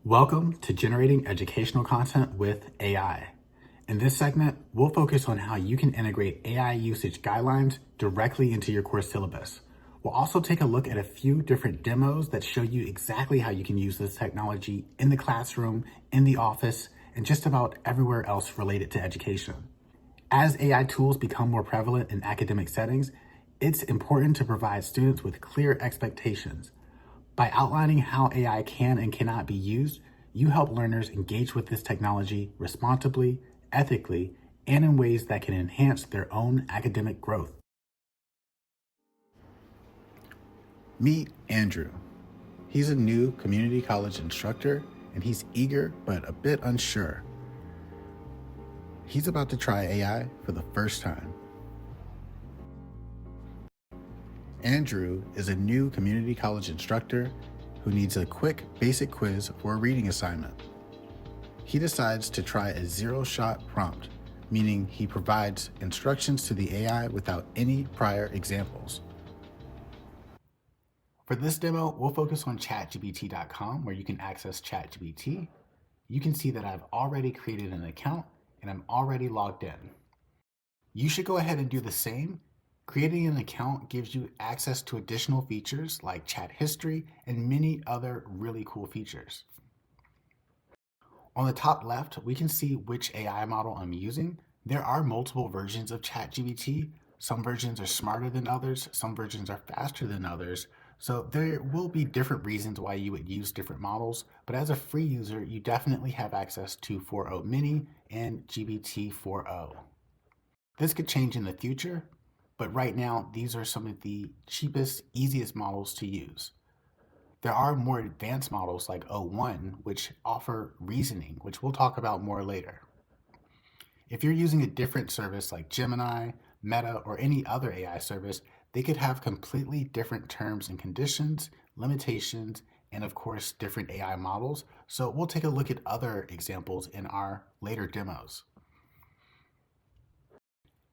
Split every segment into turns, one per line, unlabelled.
Welcome to Generating Educational Content with AI. In this segment, we'll focus on how you can integrate AI usage guidelines directly into your course syllabus. We'll also take a look at a few different demos that show you exactly how you can use this technology in the classroom, in the office, and just about everywhere else related to education. As AI tools become more prevalent in academic settings, it's important to provide students with clear expectations. By outlining how AI can and cannot be used, you help learners engage with this technology responsibly, ethically, and in ways that can enhance their own academic growth. Meet Andrew. He's a new community college instructor, and he's eager but a bit unsure. He's about to try AI for the first time. Andrew is a new community college instructor who needs a quick basic quiz for a reading assignment. He decides to try a zero-shot prompt, meaning he provides instructions to the AI without any prior examples. For this demo, we'll focus on chatgpt.com, where you can access ChatGPT. You can see that I've already created an account and I'm already logged in. You should go ahead and do the same. Creating an account gives you access to additional features like chat history and many other really cool features. On the top left, we can see which AI model I'm using. There are multiple versions of ChatGPT. Some versions are smarter than others, some versions are faster than others. So there will be different reasons why you would use different models, but as a free user, you definitely have access to 4.0 Mini and GPT 4.0. This could change in the future, but right now, these are some of the cheapest, easiest models to use. There are more advanced models like O1, which offer reasoning, which we'll talk about more later. If you're using a different service like Gemini, Meta, or any other AI service, they could have completely different terms and conditions, limitations, and of course, different AI models. So we'll take a look at other examples in our later demos.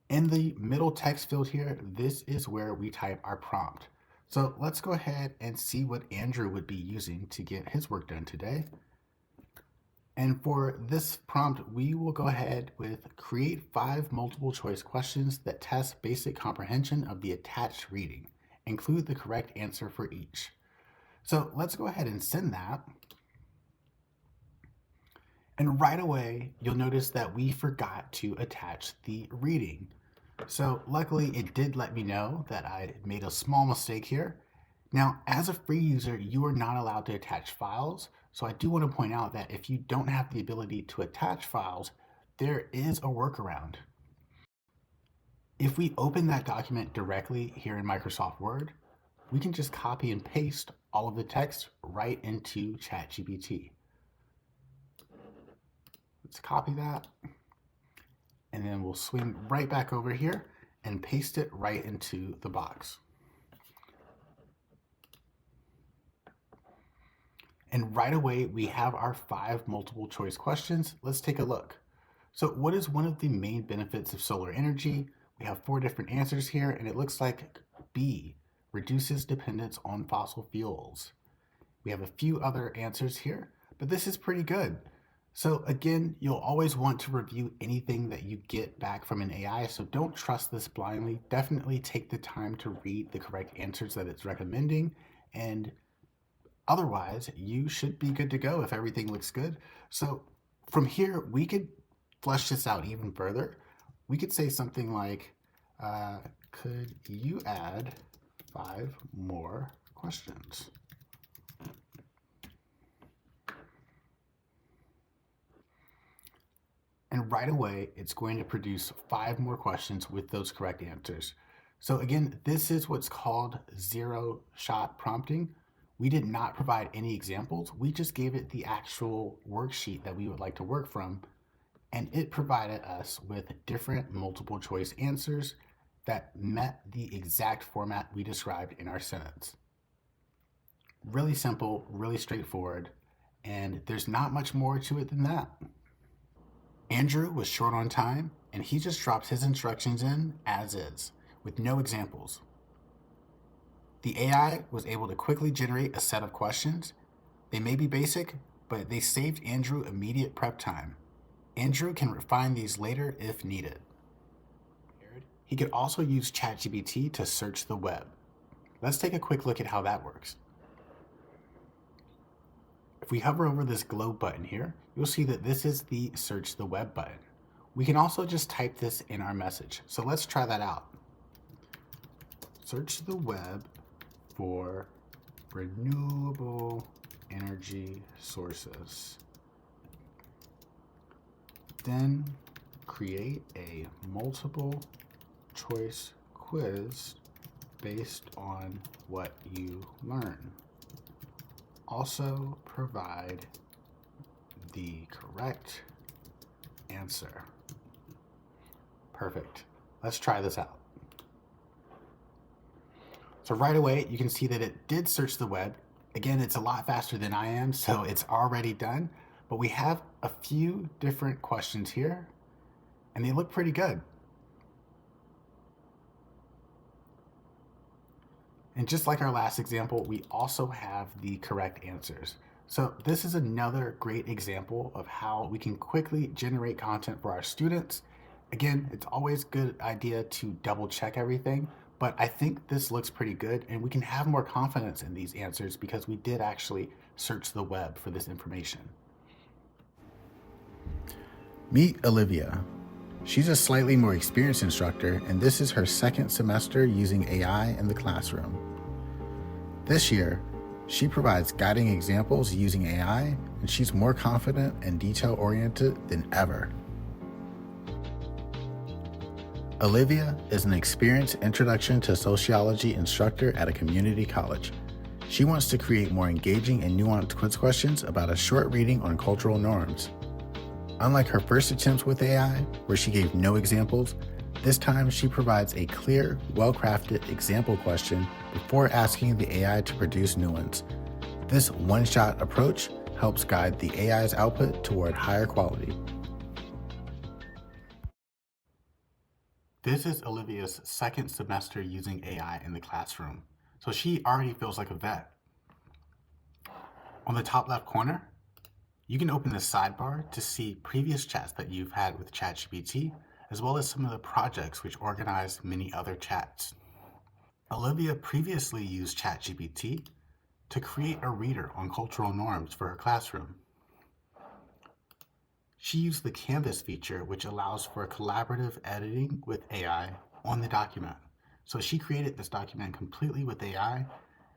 In the middle text field here, this is where we type our prompt. So let's go ahead and see what Andrew would be using to get his work done today. And for this prompt, we will go ahead with create 5 multiple choice questions that test basic comprehension of the attached reading. Include the correct answer for each. So let's go ahead and send that. And right away, you'll notice that we forgot to attach the reading. So luckily it did let me know that I made a small mistake here. Now, as a free user, you are not allowed to attach files. So I do want to point out that if you don't have the ability to attach files, there is a workaround. If we open that document directly here in Microsoft Word, we can just copy and paste all of the text right into ChatGPT. Let's copy that, and then we'll swing right back over here and paste it right into the box. And right away, we have our 5 multiple choice questions. Let's take a look. So what is one of the main benefits of solar energy? We have 4 different answers here, and it looks like B, reduces dependence on fossil fuels. We have a few other answers here, but this is pretty good. So again, you'll always want to review anything that you get back from an AI, so don't trust this blindly. Definitely take the time to read the correct answers that it's recommending, and otherwise, you should be good to go if everything looks good. So from here, we could flesh this out even further. We could say something like, could you add 5 more questions? And right away, it's going to produce 5 more questions with those correct answers. So again, this is what's called zero-shot prompting. We did not provide any examples. We just gave it the actual worksheet that we would like to work from, and it provided us with different multiple choice answers that met the exact format we described in our sentence. Really simple, really straightforward, and there's not much more to it than that. Andrew was short on time, and he just dropped his instructions in as is, with no examples. The AI was able to quickly generate a set of questions. They may be basic, but they saved Andrew immediate prep time. Andrew can refine these later if needed. He could also use ChatGPT to search the web. Let's take a quick look at how that works. If we hover over this globe button here, you'll see that this is the search the web button. We can also just type this in our message. So let's try that out. Search the web for renewable energy sources. Then create a multiple choice quiz based on what you learn. Also provide the correct answer. Perfect. Let's try this out. So right away, you can see that it did search the web. Again, it's a lot faster than I am, so it's already done. But we have a few different questions here, and they look pretty good. And just like our last example, we also have the correct answers. So this is another great example of how we can quickly generate content for our students. Again, it's always a good idea to double check everything, but I think this looks pretty good and we can have more confidence in these answers because we did actually search the web for this information. Meet Olivia. She's a slightly more experienced instructor, and this is her second semester using AI in the classroom. This year, she provides guiding examples using AI, and she's more confident and detail-oriented than ever. Olivia is an experienced introduction to sociology instructor at a community college. She wants to create more engaging and nuanced quiz questions about a short reading on cultural norms. Unlike her first attempts with AI, where she gave no examples, this time she provides a clear, well-crafted example question before asking the AI to produce new ones. This one-shot approach helps guide the AI's output toward higher quality. This is Olivia's second semester using AI in the classroom, so she already feels like a vet. On the top left corner, you can open the sidebar to see previous chats that you've had with ChatGPT, as well as some of the projects which organize many other chats. Olivia previously used ChatGPT to create a reader on cultural norms for her classroom. She used the Canvas feature, which allows for collaborative editing with AI on the document. So she created this document completely with AI,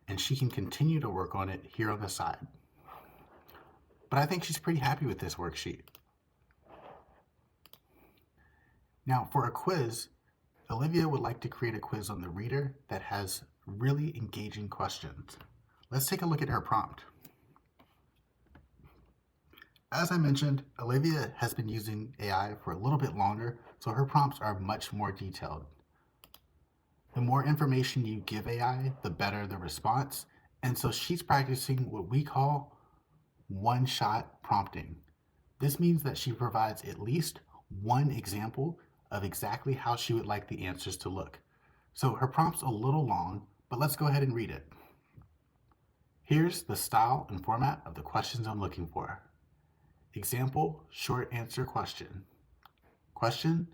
and she can continue to work on it here on the side. But I think she's pretty happy with this worksheet. Now for a quiz, Olivia would like to create a quiz on the reader that has really engaging questions. Let's take a look at her prompt. As I mentioned, Olivia has been using AI for a little bit longer, so her prompts are much more detailed. The more information you give AI, the better the response, and so she's practicing what we call one-shot prompting. This means that she provides at least one example of exactly how she would like the answers to look. So her prompt's a little long, but let's go ahead and read it. Here's the style and format of the questions I'm looking for. Example, short answer question. Question,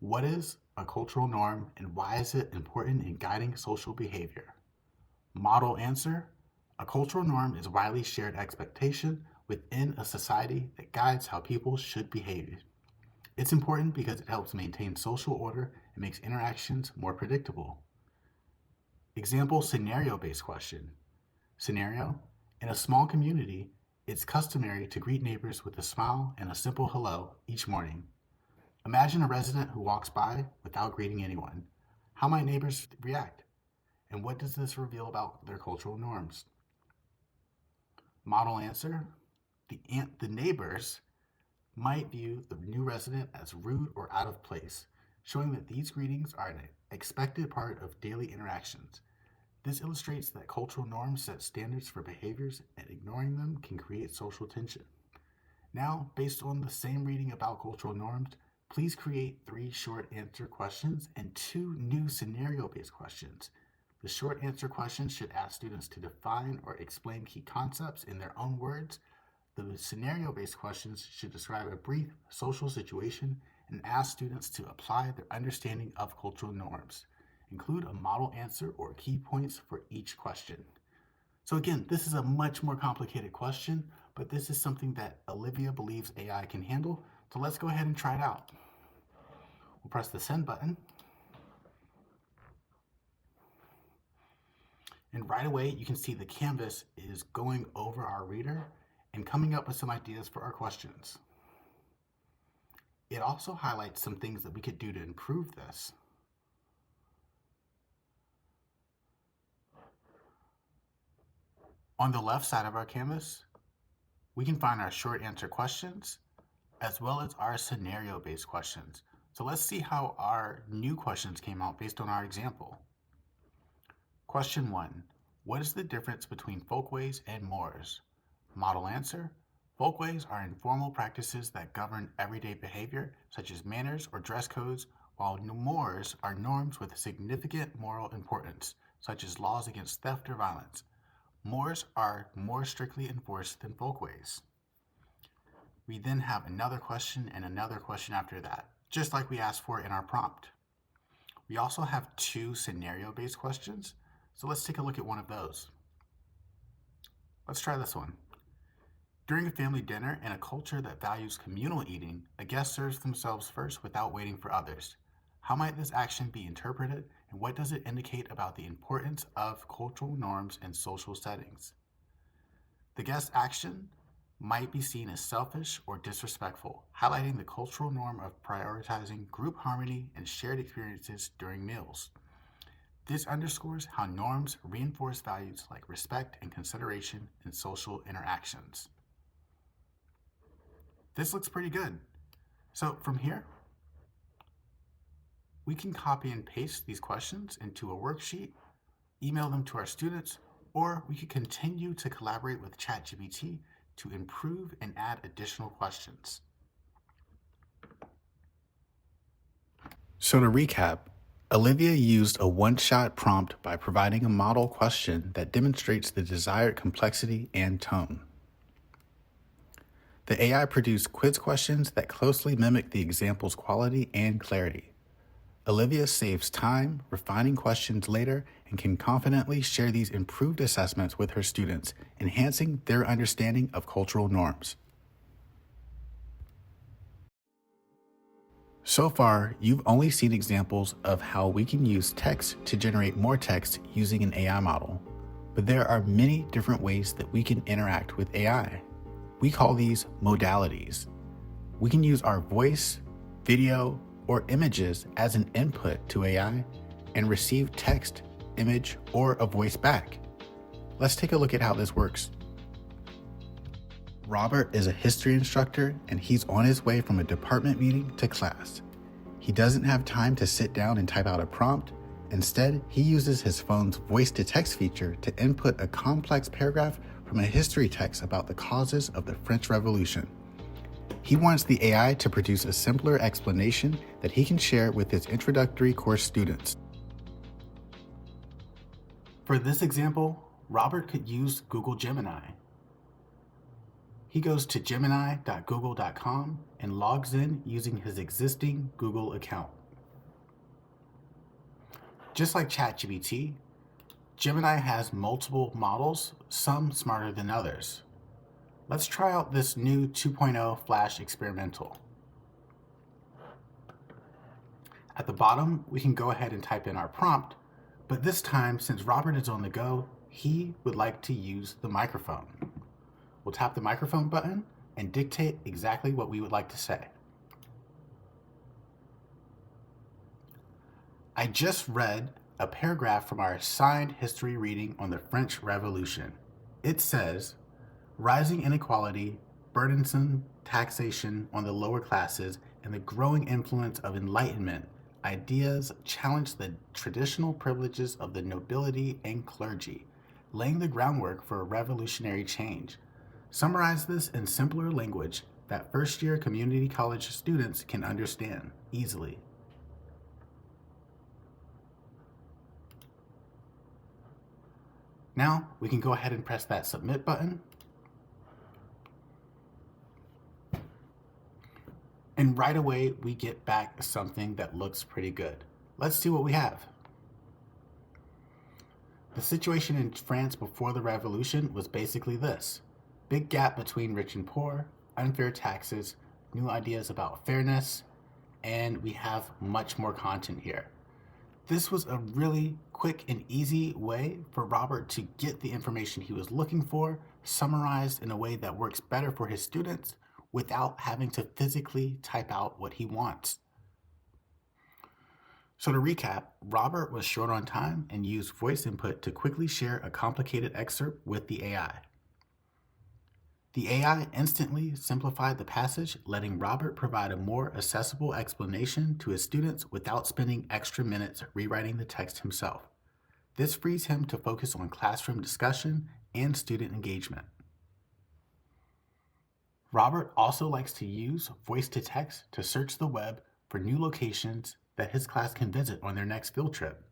what is a cultural norm and why is it important in guiding social behavior? Model answer, a cultural norm is widely shared expectation within a society that guides how people should behave. It's important because it helps maintain social order and makes interactions more predictable. Example, scenario-based question. Scenario, in a small community, it's customary to greet neighbors with a smile and a simple hello each morning. Imagine a resident who walks by without greeting anyone. How might neighbors react? And what does this reveal about their cultural norms? Model answer, the neighbors might view the new resident as rude or out of place, showing that these greetings are an expected part of daily interactions. This illustrates that cultural norms set standards for behaviors, and ignoring them can create social tension. Now, based on the same reading about cultural norms, please create 3 short answer questions and 2 new scenario-based questions. The short answer questions should ask students to define or explain key concepts in their own words. The scenario-based questions should describe a brief social situation and ask students to apply their understanding of cultural norms. Include a model answer or key points for each question. So again, this is a much more complicated question, but this is something that Olivia believes AI can handle. So let's go ahead and try it out. We'll press the send button. And right away, you can see the canvas is going over our reader and coming up with some ideas for our questions. It also highlights some things that we could do to improve this. On the left side of our canvas, we can find our short answer questions as well as our scenario-based questions. So let's see how our new questions came out based on our example. Question 1. What is the difference between folkways and mores? Model answer. Folkways are informal practices that govern everyday behavior, such as manners or dress codes, while mores are norms with significant moral importance, such as laws against theft or violence. Mores are more strictly enforced than folkways. We then have another question and another question after that, just like we asked for in our prompt. We also have 2 scenario-based questions, so let's take a look at one of those. Let's try this one. During a family dinner in a culture that values communal eating, a guest serves themselves first without waiting for others. How might this action be interpreted, and what does it indicate about the importance of cultural norms in social settings? The guest action might be seen as selfish or disrespectful, highlighting the cultural norm of prioritizing group harmony and shared experiences during meals. This underscores how norms reinforce values like respect and consideration in social interactions. This looks pretty good. So from here, we can copy and paste these questions into a worksheet, email them to our students, or we could continue to collaborate with ChatGPT to improve and add additional questions. So to recap, Olivia used a one-shot prompt by providing a model question that demonstrates the desired complexity and tone. The AI produced quiz questions that closely mimic the example's quality and clarity. Olivia saves time refining questions later and can confidently share these improved assessments with her students, enhancing their understanding of cultural norms. So far, you've only seen examples of how we can use text to generate more text using an AI model, but there are many different ways that we can interact with AI. We call these modalities. We can use our voice, video, or images as an input to AI and receive text, image, or a voice back. Let's take a look at how this works. Robert is a history instructor and he's on his way from a department meeting to class. He doesn't have time to sit down and type out a prompt. Instead, he uses his phone's voice-to-text feature to input a complex paragraph from a history text about the causes of the French Revolution. He wants the AI to produce a simpler explanation that he can share with his introductory course students. For this example, Robert could use Google Gemini. He goes to gemini.google.com and logs in using his existing Google account. Just like ChatGPT, Gemini has multiple models, some smarter than others. Let's try out this new 2.0 Flash experimental. At the bottom, we can go ahead and type in our prompt, but this time, since Robert is on the go, he would like to use the microphone. We'll tap the microphone button and dictate exactly what we would like to say. I just read a paragraph from our assigned history reading on the French Revolution. It says, rising inequality, burdensome taxation on the lower classes, and the growing influence of Enlightenment ideas challenge the traditional privileges of the nobility and clergy, laying the groundwork for a revolutionary change. Summarize this in simpler language that first-year community college students can understand easily. Now we can go ahead and press that submit button. And right away, we get back something that looks pretty good. Let's see what we have. The situation in France before the revolution was basically this: big gap between rich and poor, unfair taxes, new ideas about fairness, and we have much more content here. This was a really quick and easy way for Robert to get the information he was looking for, summarized in a way that works better for his students without having to physically type out what he wants. So to recap, Robert was short on time and used voice input to quickly share a complicated excerpt with the AI. The AI instantly simplified the passage, letting Robert provide a more accessible explanation to his students without spending extra minutes rewriting the text himself. This frees him to focus on classroom discussion and student engagement. Robert also likes to use voice-to-text to search the web for new locations that his class can visit on their next field trip.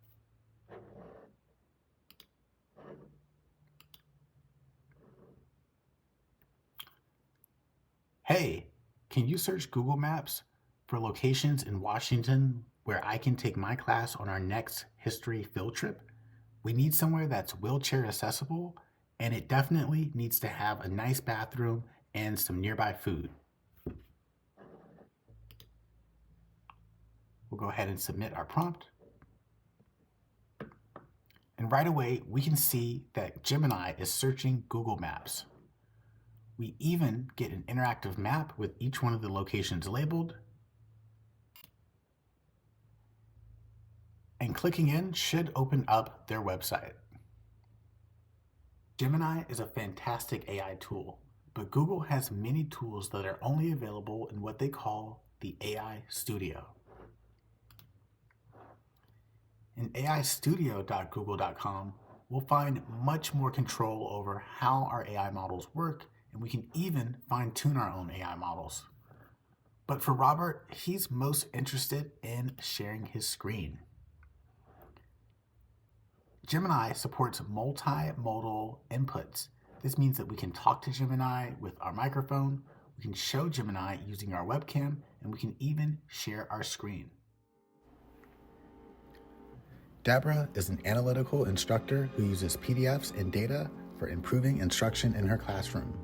Hey, can you search Google Maps for locations in Washington where I can take my class on our next history field trip? We need somewhere that's wheelchair accessible, and it definitely needs to have a nice bathroom and some nearby food. We'll go ahead and submit our prompt. And right away, we can see that Gemini is searching Google Maps. We even get an interactive map with each one of the locations labeled. And clicking in should open up their website. Gemini is a fantastic AI tool, but Google has many tools that are only available in what they call the AI Studio. In aistudio.google.com, we'll find much more control over how our AI models work, and we can even fine-tune our own AI models. But for Robert, he's most interested in sharing his screen. Gemini supports multimodal inputs. This means that we can talk to Gemini with our microphone, we can show Gemini using our webcam, and we can even share our screen. Deborah is an analytical instructor who uses PDFs and data for improving instruction in her classroom.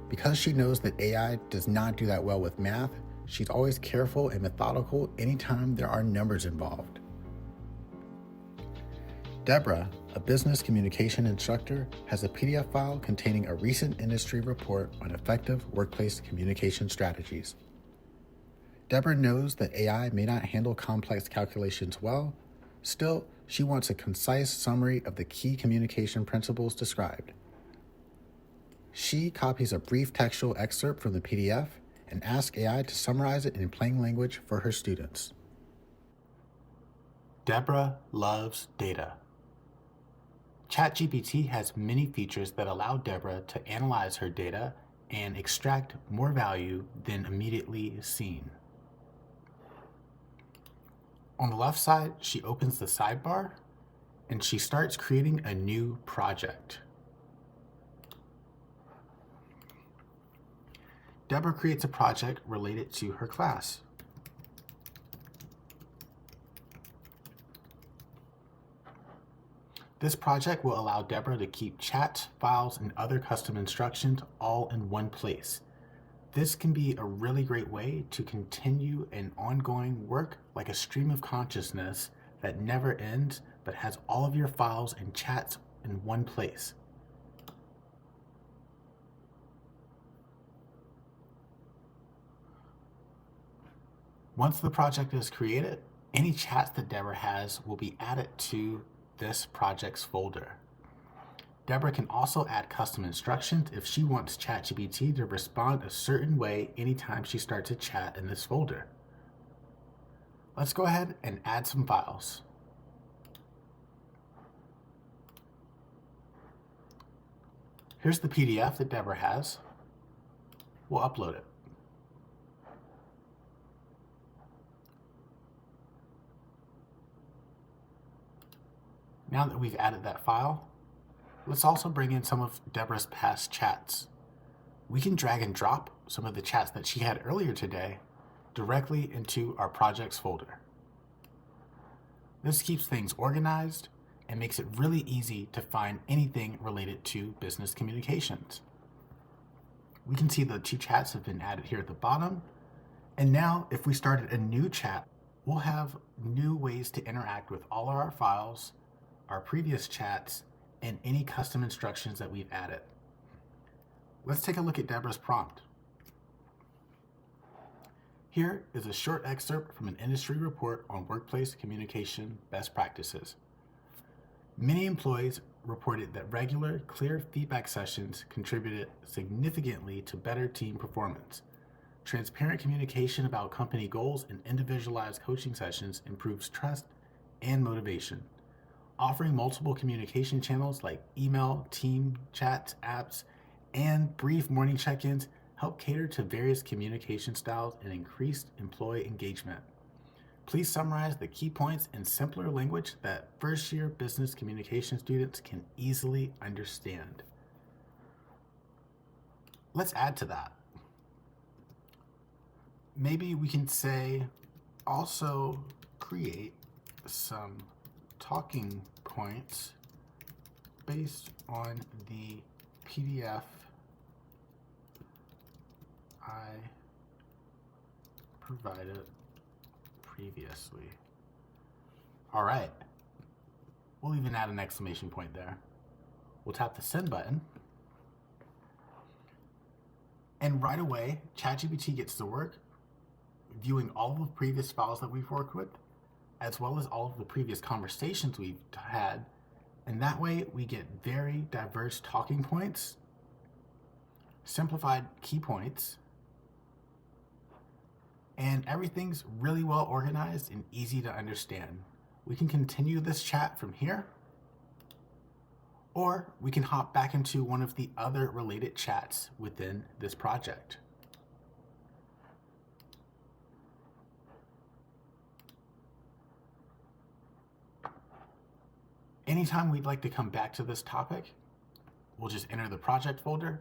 Because she knows that AI does not do that well with math, she's always careful and methodical anytime there are numbers involved. Deborah, a business communication instructor, has a PDF file containing a recent industry report on effective workplace communication strategies. Deborah knows that AI may not handle complex calculations well. Still, she wants a concise summary of the key communication principles described. She copies a brief textual excerpt from the PDF and asks AI to summarize it in plain language for her students. Deborah loves data. ChatGPT has many features that allow Deborah to analyze her data and extract more value than immediately seen. On the left side, she opens the sidebar and she starts creating a new project. Deborah creates a project related to her class. This project will allow Deborah to keep chat, files, and other custom instructions all in one place. This can be a really great way to continue an ongoing work like a stream of consciousness that never ends but has all of your files and chats in one place. Once the project is created, any chats that Deborah has will be added to this project's folder. Deborah can also add custom instructions if she wants ChatGPT to respond a certain way anytime she starts a chat in this folder. Let's go ahead and add some files. Here's the PDF that Deborah has. We'll upload it. Now that we've added that file, Let's also bring in some of Deborah's past chats. We can drag and drop some of the chats that she had earlier today directly into our projects folder. This keeps things organized and makes it really easy to find anything related to business communications. We can see the 2 chats have been added here at the bottom. And now if we started a new chat, we'll have new ways to interact with all of our files, our previous chats, and any custom instructions that we've added. Let's take a look at Deborah's prompt. Here is a short excerpt from an industry report on workplace communication best practices. Many employees reported that regular, clear feedback sessions contributed significantly to better team performance. Transparent communication about company goals and individualized coaching sessions improves trust and motivation. Offering multiple communication channels like email, team, chats, apps, and brief morning check-ins help cater to various communication styles and increased employee engagement. Please summarize the key points in simpler language that first-year business communication students can easily understand. Let's add to that. Maybe we can say, also create some talking points based on the PDF I provided previously. All right. We'll even add an exclamation point there. We'll tap the send button. And right away, ChatGPT gets to work viewing all of the previous files that we've worked with, as well as all of the previous conversations we've had. And that way we get very diverse talking points, simplified key points, and everything's really well organized and easy to understand. We can continue this chat from here, or we can hop back into one of the other related chats within this project. Anytime we'd like to come back to this topic, we'll just enter the project folder,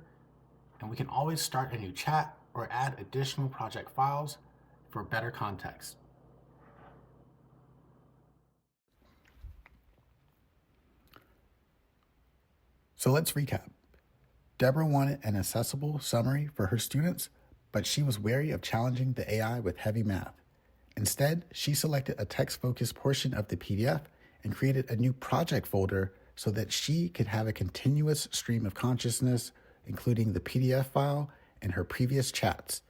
and we can always start a new chat or add additional project files for better context. So let's recap. Deborah wanted an accessible summary for her students, but she was wary of challenging the AI with heavy math. Instead, she selected a text-focused portion of the PDF and created a new project folder so that she could have a continuous stream of consciousness, including the PDF file and her previous chats.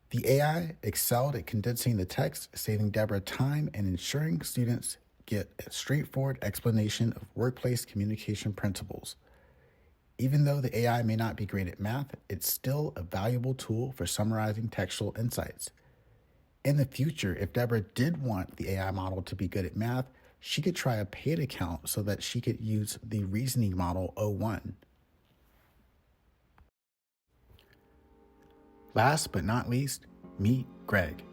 The AI excelled at condensing the text, saving Deborah time and ensuring students get a straightforward explanation of workplace communication principles. Even though the AI may not be great at math, it's still a valuable tool for summarizing textual insights. In the future, if Deborah did want the AI model to be good at math, she could try a paid account so that she could use the reasoning model 01. Last but not least, meet Greg.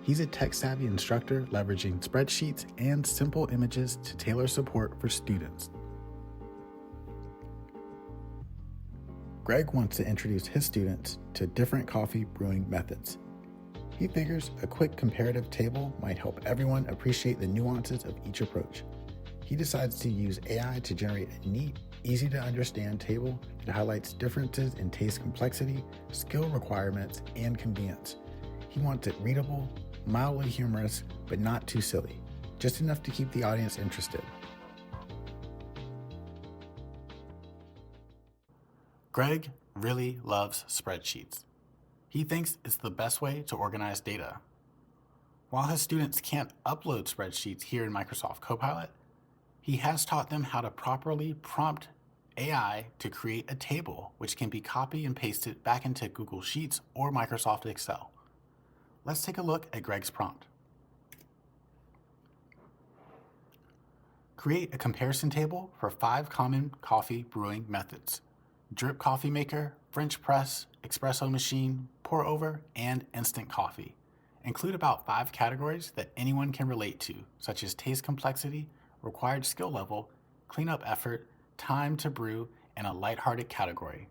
He's a tech-savvy instructor leveraging spreadsheets and simple images to tailor support for students. Greg wants to introduce his students to different coffee brewing methods. He figures a quick comparative table might help everyone appreciate the nuances of each approach. He decides to use AI to generate a neat, easy-to-understand table that highlights differences in taste complexity, skill requirements, and convenience. He wants it readable, mildly humorous, but not too silly, just enough to keep the audience interested. Greg really loves spreadsheets. He thinks it's the best way to organize data. While his students can't upload spreadsheets here in Microsoft Copilot, he has taught them how to properly prompt AI to create a table which can be copied and pasted back into Google Sheets or Microsoft Excel. Let's take a look at Greg's prompt. Create a comparison table for 5 common coffee brewing methods: drip coffee maker, French press, espresso machine, pour over, and instant coffee. Include about 5 categories that anyone can relate to, such as taste complexity, required skill level, cleanup effort, time to brew, and a lighthearted category.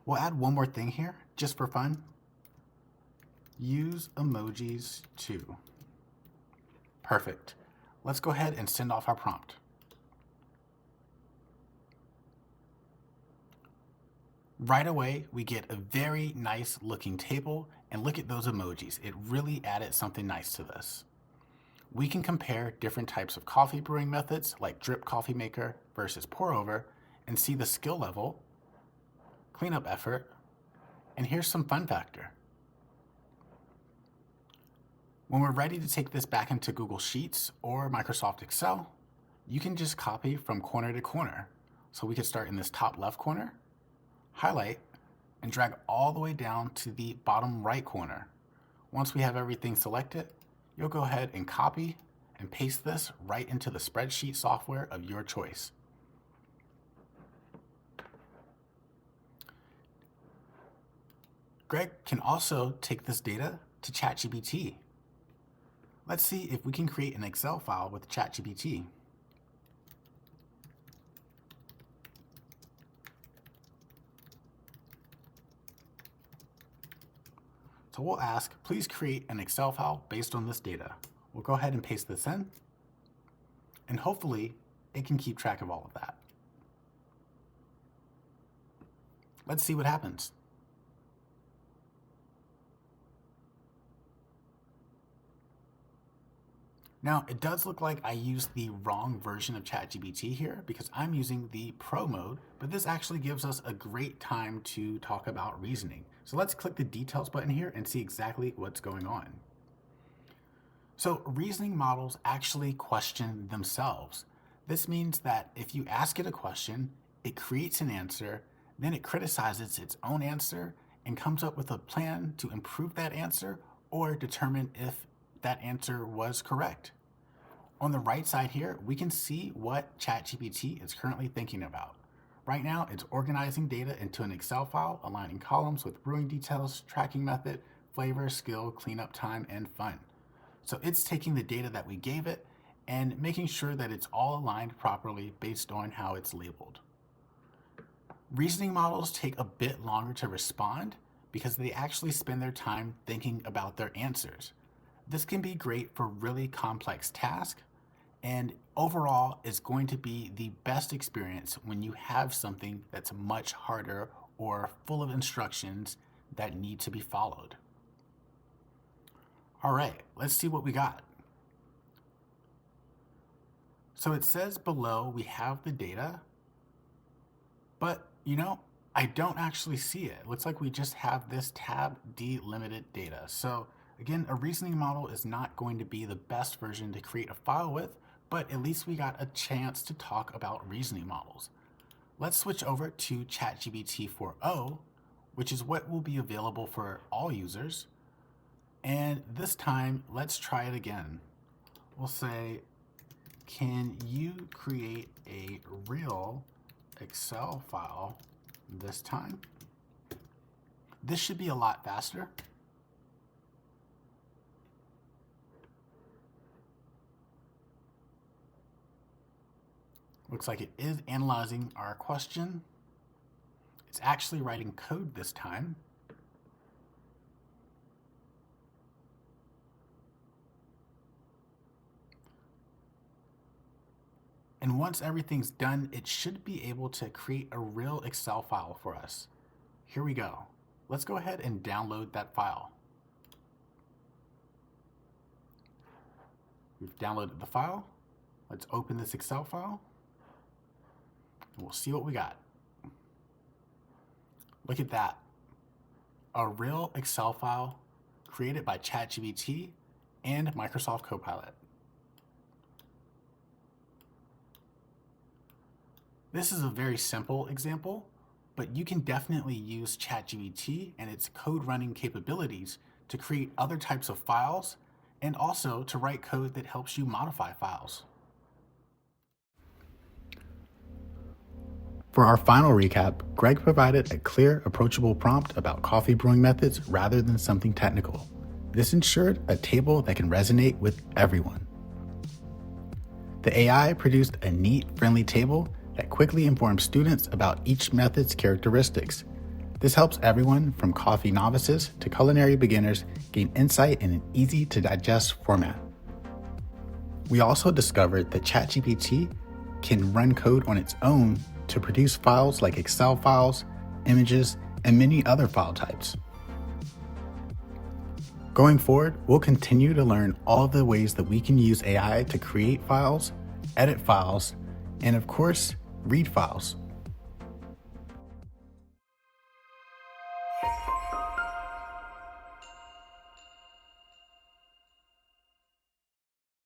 We'll add one more thing here, just for fun. Use emojis too. Perfect. Let's go ahead and send off our prompt. Right away, we get a very nice looking table, and look at those emojis. It really added something nice to this. We can compare different types of coffee brewing methods like drip coffee maker versus pour over and see the skill level, cleanup effort, and here's some fun factor. When we're ready to take this back into Google Sheets or Microsoft Excel, you can just copy from corner to corner. So we could start in this top left corner, highlight, and drag all the way down to the bottom right corner. Once we have everything selected, you'll go ahead and copy and paste this right into the spreadsheet software of your choice. Greg can also take this data to ChatGPT. Let's see if we can create an Excel file with ChatGPT. So we'll ask, please create an Excel file based on this data. We'll go ahead and paste this in, and hopefully it can keep track of all of that. Let's see what happens. Now, it does look like I used the wrong version of ChatGPT here because I'm using the Pro mode, but this actually gives us a great time to talk about reasoning. So let's click the details button here and see exactly what's going on. So reasoning models actually question themselves. This means that if you ask it a question, it creates an answer, then it criticizes its own answer and comes up with a plan to improve that answer or determine if that answer was correct. On the right side here, we can see what ChatGPT is currently thinking about. Right now, it's organizing data into an Excel file, aligning columns with brewing details, tracking method, flavor, skill, cleanup time, and fun. So it's taking the data that we gave it and making sure that it's all aligned properly based on how it's labeled. Reasoning models take a bit longer to respond because they actually spend their time thinking about their answers. This can be great for really complex tasks, and overall is going to be the best experience when you have something that's much harder or full of instructions that need to be followed. All right, let's see what we got. So it says below we have the data, but I don't actually see it. It looks like we just have this tab delimited data. So again, a reasoning model is not going to be the best version to create a file with, but at least we got a chance to talk about reasoning models. Let's switch over to ChatGPT 4.0, which is what will be available for all users. And this time, let's try it again. We'll say, can you create a real Excel file this time? This should be a lot faster. Looks like it is analyzing our question. It's actually writing code this time. And once everything's done, it should be able to create a real Excel file for us. Here we go. Let's go ahead and download that file. We've downloaded the file. Let's open this Excel file. And we'll see what we got. Look at that. A real Excel file created by ChatGPT and Microsoft Copilot. This is a very simple example, but you can definitely use ChatGPT and its code running capabilities to create other types of files and also to write code that helps you modify files. For our final recap, Greg provided a clear, approachable prompt about coffee brewing methods rather than something technical. This ensured a table that can resonate with everyone. The AI produced a neat, friendly table that quickly informs students about each method's characteristics. This helps everyone from coffee novices to culinary beginners gain insight in an easy-to-digest format. We also discovered that ChatGPT can run code on its own to produce files like Excel files, images, and many other file types. Going forward, we'll continue to learn all of the ways that we can use AI to create files, edit files, and of course, read files.